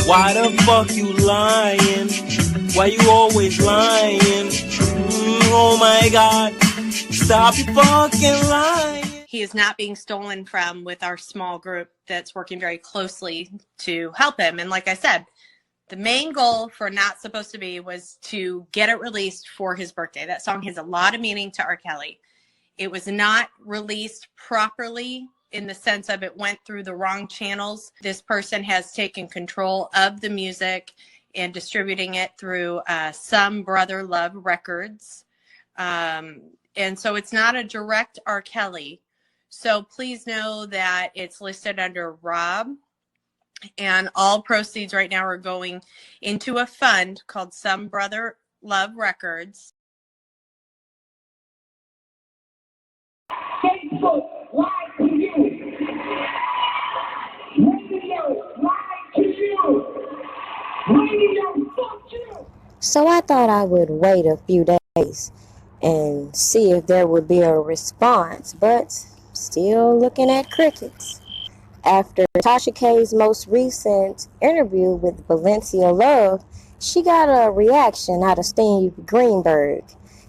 Why the fuck you lying? Why you always lying? Oh my God, stop your fucking lying. He is not being stolen from with our small group that's working very closely to help him. And like I said, the main goal for Not Supposed to Be was to get it released for his birthday. That song has a lot of meaning to R. Kelly. It was not released properly in the sense of it went through the wrong channels. This person has taken control of the music and distributing it through Some Brother Love Records. And so it's not a direct R. Kelly. So please know that it's listed under Rob, and all proceeds right now are going into a fund called Some Brother Love Records. Facebook lied to you. Radio lied to you. Radio fucked you. So I thought I would wait a few days and see if there would be a response, but still looking at crickets. After Tasha K's most recent interview with Valencia Love, she got a reaction out of Steve Greenberg,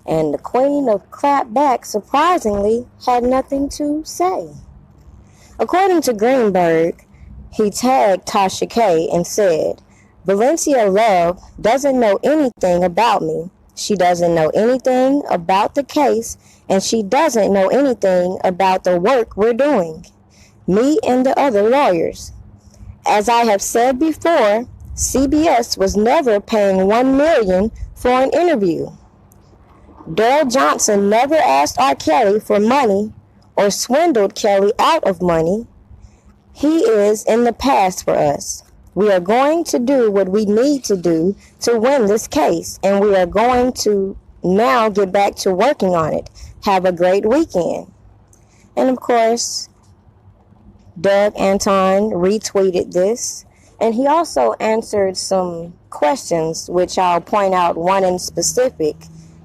and the queen of clapback surprisingly had nothing to say. According to Greenberg, he tagged Tasha K and said, "Valencia Love doesn't know anything about me. She doesn't know anything about the case, and she doesn't know anything about the work we're doing, me and the other lawyers. As I have said before, CBS was never paying $1 million for an interview. Daryl Johnson never asked R. Kelly for money or swindled Kelly out of money. He is in the past for us. We are going to do what we need to do to win this case, and we are going to now get back to working on it. Have a great weekend." And of course, Doug Anton retweeted this, and he also answered some questions, which I'll point out one in specific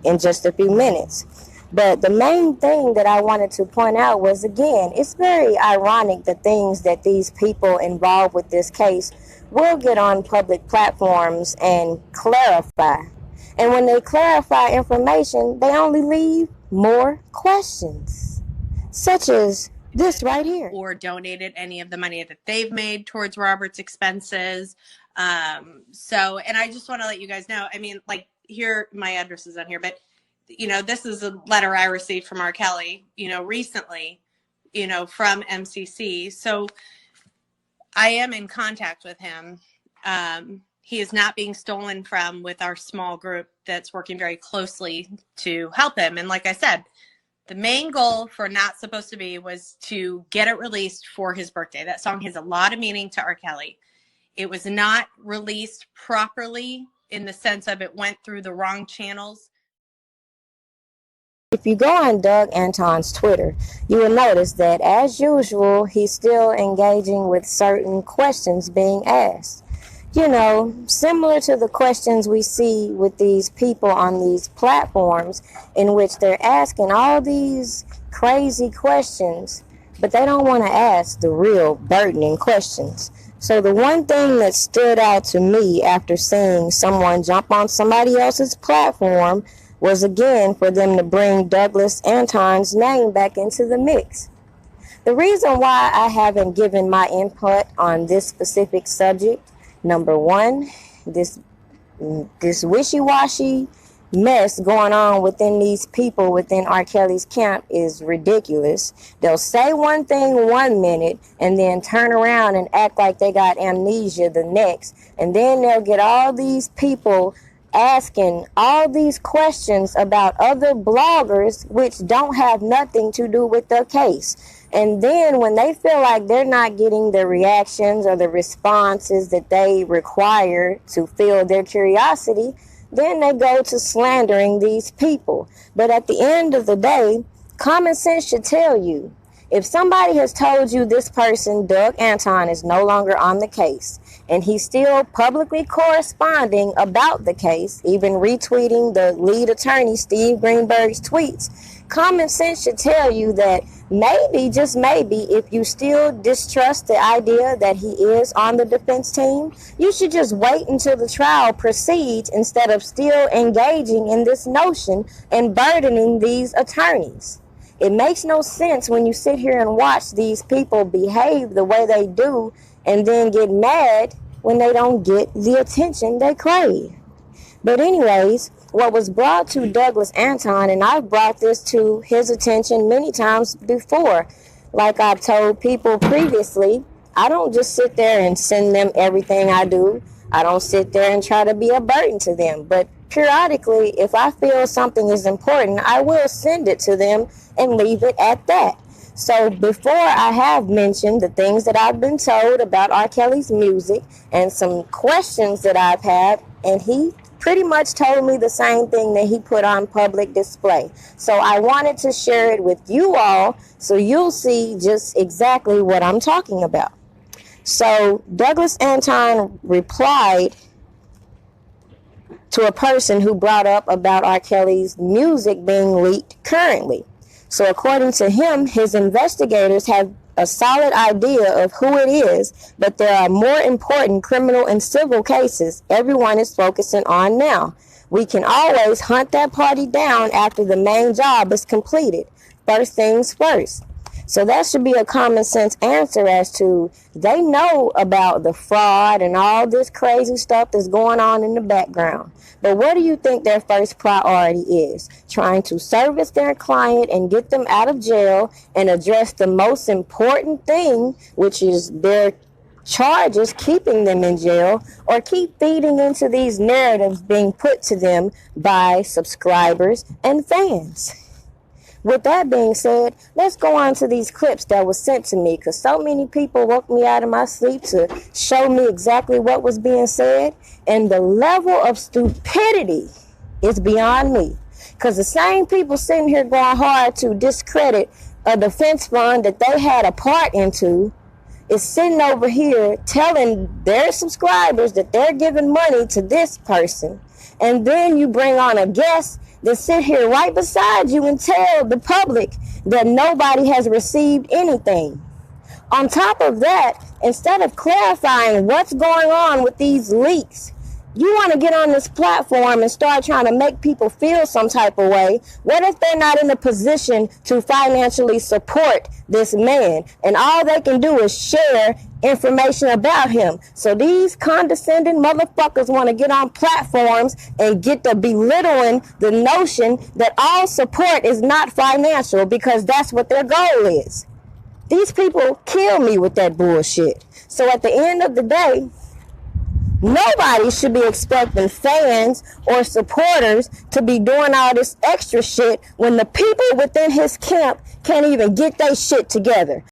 in just a few minutes. But the main thing that I wanted to point out was, again, it's very ironic the things that these people involved with this case will get on public platforms and clarify. And when they clarify information, they only leave more questions, such as this right here. Or donated any of the money that they've made towards Robert's expenses. And I just want to let you guys know, I mean, like, here, my address is on here, but, you know, this is a letter I received from R. Kelly, you know, recently, you know, from MCC. So I am in contact with him. He is not being stolen from with our small group that's working very closely to help him. And like I said, the main goal for Not Supposed to Be was to get it released for his birthday. That song has a lot of meaning to R. Kelly. It was not released properly in the sense of it went through the wrong channels. If you go on Doug Anton's Twitter, you will notice that, as usual, he's still engaging with certain questions being asked. You know, similar to the questions we see with these people on these platforms, in which they're asking all these crazy questions, but they don't want to ask the real burdening questions. So the one thing that stood out to me after seeing someone jump on somebody else's platform was, again, for them to bring Douglas Anton's name back into the mix. The reason why I haven't given my input on this specific subject, number one, this wishy-washy mess going on within these people within R. Kelly's camp is ridiculous. They'll say one thing 1 minute and then turn around and act like they got amnesia the next. And then they'll get all these people asking all these questions about other bloggers which don't have nothing to do with the case. And then when they feel like they're not getting the reactions or the responses that they require to fill their curiosity, then they go to slandering these people. But at the end of the day, common sense should tell you, if somebody has told you this person, Doug Anton, is no longer on the case, and he's still publicly corresponding about the case, even retweeting the lead attorney Steve Greenberg's tweets, common sense should tell you that maybe, just maybe, if you still distrust the idea that he is on the defense team, you should just wait until the trial proceeds instead of still engaging in this notion and burdening these attorneys. It makes no sense when you sit here and watch these people behave the way they do and then get mad when they don't get the attention they crave. But anyways, what was brought to Douglas Anton, and I've brought this to his attention many times before, like I've told people previously, I don't just sit there and send them everything I do. I don't sit there and try to be a burden to them. But periodically, if I feel something is important, I will send it to them and leave it at that. So before, I have mentioned the things that I've been told about R. Kelly's music and some questions that I've had, and he pretty much told me the same thing that he put on public display. So I wanted to share it with you all so you'll see just exactly what I'm talking about. So Douglas Anton replied to a person who brought up about R. Kelly's music being leaked currently. So according to him, his investigators have a solid idea of who it is, but there are more important criminal and civil cases everyone is focusing on now. We can always hunt that party down after the main job is completed. First things first. So that should be a common sense answer as to they know about the fraud and all this crazy stuff that's going on in the background. But what do you think their first priority is? Trying to service their client and get them out of jail and address the most important thing, which is their charges keeping them in jail, or keep feeding into these narratives being put to them by subscribers and fans? With that being said, let's go on to these clips that was sent to me, because so many people woke me out of my sleep to show me exactly what was being said, and the level of stupidity is beyond me. Because the same people sitting here going hard to discredit a defense fund that they had a part into is sitting over here telling their subscribers that they're giving money to this person, and then you bring on a guest that sit here right beside you and tell the public that nobody has received anything. On top of that, instead of clarifying what's going on with these leaks, you want to get on this platform and start trying to make people feel some type of way. What if they're not in a position to financially support this man, and all they can do is share information about him? So these condescending motherfuckers want to get on platforms and get to belittling the notion that all support is not financial, because that's what their goal is. These people kill me with that bullshit. So at the end of the day, nobody should be expecting fans or supporters to be doing all this extra shit when the people within his camp can't even get their shit together.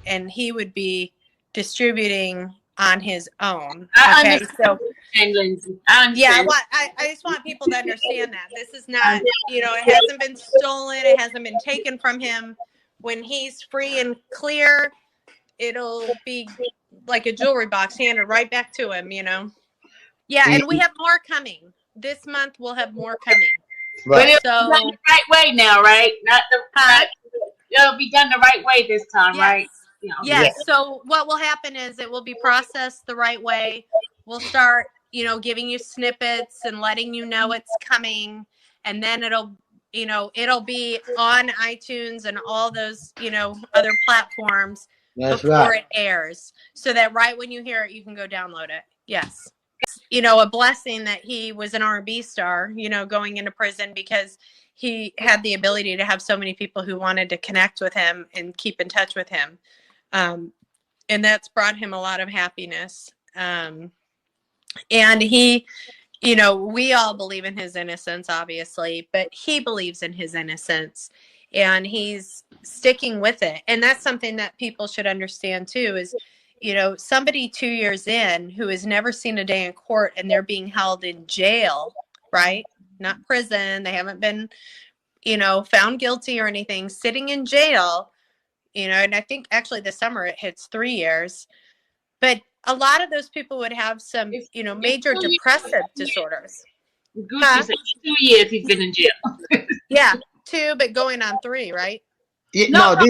And he would be distributing on his own. I Okay, understand, so Lindsay. I understand. yeah, I just want people to understand that this is not, it hasn't been stolen, it hasn't been taken from him. When he's free and clear, it'll be like a jewelry box handed right back to him, Yeah, and we have more coming. This month we'll have more coming. But it'll So, be done the right way now, right? Not the right. It'll be done the right way this time, yes. right? Yes. So what will happen is it will be processed the right way. We'll start, giving you snippets and letting you know it's coming, and then it'll be on iTunes and all those, other platforms. That's before right. It airs, so that right when you hear it, you can go download it. Yes. A blessing that he was an R&B star, going into prison, because he had the ability to have so many people who wanted to connect with him and keep in touch with him. And that's brought him a lot of happiness. And he, we all believe in his innocence, obviously, but he believes in his innocence, and he's sticking with it. And that's something that people should understand too, is, somebody 2 years in who has never seen a day in court, and they're being held in jail, right? Not prison. They haven't been, found guilty or anything, sitting in jail, and I think actually this summer it hits 3 years. But a lot of those people would have some, major depressive disorders. Gucci said 2 years he's been in jail. Yeah, 2, but going on 3, right? Yeah, No, no,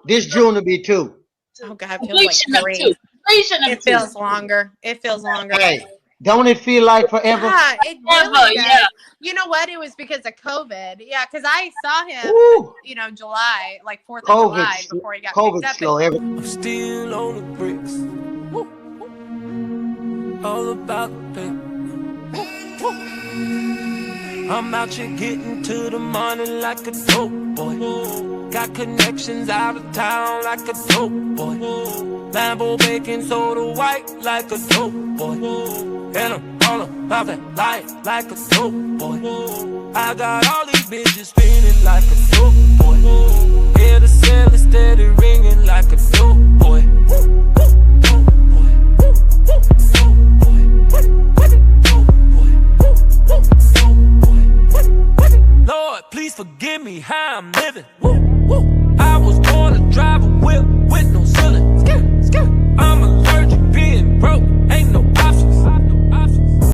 this June will be 2. Oh God, it feels like 3. It feels longer. It feels longer. Hey, don't it feel like forever? Yeah, it really does. Yeah. You know what? It was because of COVID. Yeah, because I saw him, Woo. you know, July, like 4th of July, before he got picked up. Slow I'm still on the bricks. All about the paper. I'm out here getting to the money like a dope boy. Got connections out of town like a dope boy. Lambo baking soda white like a dope boy. And I'm all about that life like a dope boy. I got all these bitches spinning like a dope boy. Hear the cell is steady ringing like a dope boy.